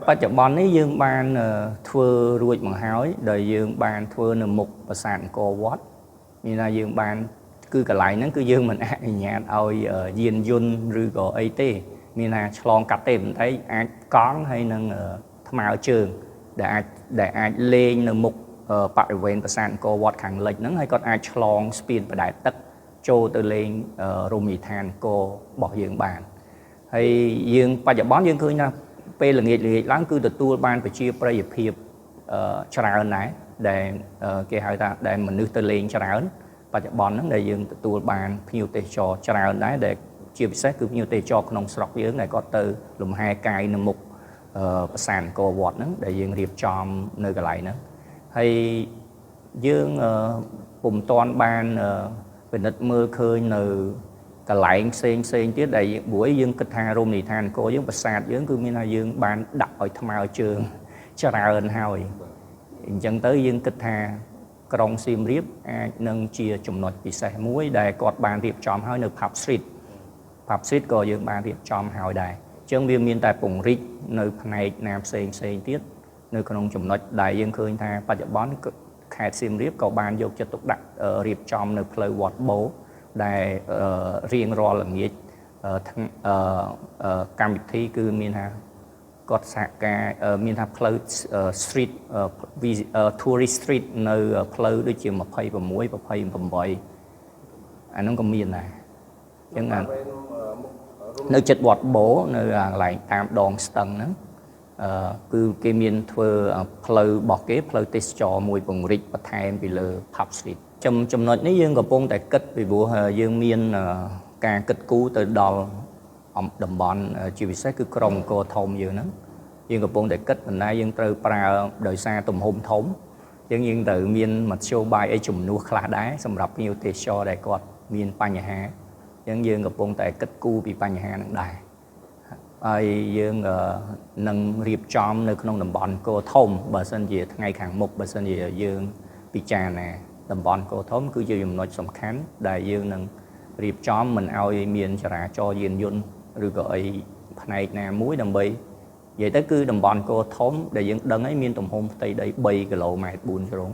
បច្ចុប្បន្ននេះយើងបានធ្វើរួចមកហើយដែលយើងបានធ្វើនៅមុខប្រាសាទអង្គរវត្តមានថាយើងបានគឺកន្លែងហ្នឹងគឺយើងមិនអនុញ្ញាតឲ្យយានយន្តឬក៏អីទេមានថាឆ្លងកាត់ទេបន្តិចអាចកង់ហើយនឹងថ្មើរជើងដែលអាចលេងនៅមុខបរិវេណប្រាសាទអង្គរវត្តខាងលិចហ្នឹងហើយគាត់អាចឆ្លងស្ពានបដែតទឹកចូលទៅលេងរមណីយដ្ឋានអង្គររបស់យើងបានហើយយើងបច្ចុប្បន្នយើងឃើញថាពេលល្ងាចឡើងគឺទទួលបានប្រជាប្រិយភាពច្រើនដែរដែលគេហៅថាដែលមនុស្សទៅលេងច្រើនបច្ចុប្បន្នហ្នឹងដែលយើងទទួលបានភ្ញៀវទេសចរច្រើនដែរដែលជាពិសេសគឺភ្ញៀវទេសចរក្នុងស្រុកយើងដែលគាត់ទៅលំហែកាយនៅមុខប្រាសាទអង្គរវត្តហ្នឹងដែលយើងរៀបចំនៅកន្លែងហ្នឹងហើយយើងពុំទាន់បានពិនិត្យមើលឃើញនៅកន្លែងផ្សេងទៀតដែលព្រោះយើងគិតថារមណីយដ្ឋានអង្គរយើងប្រាសាទយើងគឺមានថាយើងបានដាក់ឲ្យថ្មើរជើងច្រើនហើយអញ្ចឹងទៅយើងគិតថាក្រុងសៀមរាបអាចនឹងជាចំណុចពិសេសមួយដែលគាត់បានរៀបចំហើយនៅ Pub Street ក៏យើងបានរៀបចំហើយដែរអញ្ចឹងវាមានតែពង្រីកនៅផ្នែកណាផ្សេងទៀតនៅក្នុងចំណុចដែលយើងឃើញថាបច្ចុប្បន្នខេត្តសៀមរាបក៏បានយកចិត្តទុកដាក់រៀបចំនៅផ្លូវវត្តបូដែលរៀងរាល់ល្ងាចកម្មវិធីគឺមានថាគាត់សហការមានថាផ្លូវ street tourist street នៅផ្លូវដូចជា26 28អាហ្នឹងក៏មានដែរអញ្ចឹងនៅចិត្តវត្តបូនៅកន្លែងតាមដងស្ទឹងហ្នឹងគឺគេមានធ្វើផ្លូវរបស់គេផ្លូវទេសចរមួយពង្រីកបន្ថែមពីលើ Pub Street ចំណុចនេះយើងកំពុងតែគិតពីព្រោះយើងមានការគិតគូរទៅដល់តំបន់ជាពិសេសគឺក្រុងអង្គរធំយើងហ្នឹងយើងកំពុងតែគិតប៉ុន្តែយើងត្រូវប្រើដោយសារទំហំធំយើងត្រូវមានមធ្យោបាយអីជំនួសខ្លះដែរសម្រាប់ភ្ញៀវទេសចរដែលគាត់មានបញ្ហាយើងកំពុងតែគិតគូរពីបញ្ហាហ្នឹងដែរហើយយើងនឹងរៀបចំនៅក្នុងតំបន់អង្គរធំបើសិនជាថ្ងៃខាងមុខបើសិនជាយើងពិចារណាតំបន់អង្គរធំគឺជាចំណុចសំខាន់ដែលយើងនឹងរៀបចំមិនឲ្យមានចរាចរណ៍យានយន្តឬក៏អីផ្នែកណាមួយដើម្បីនិយាយទៅគឺតំបន់អង្គរធំដែលយើងដឹងហើយមានទំហំផ្ទៃដី3គីឡូម៉ែត្រ4ជ្រុង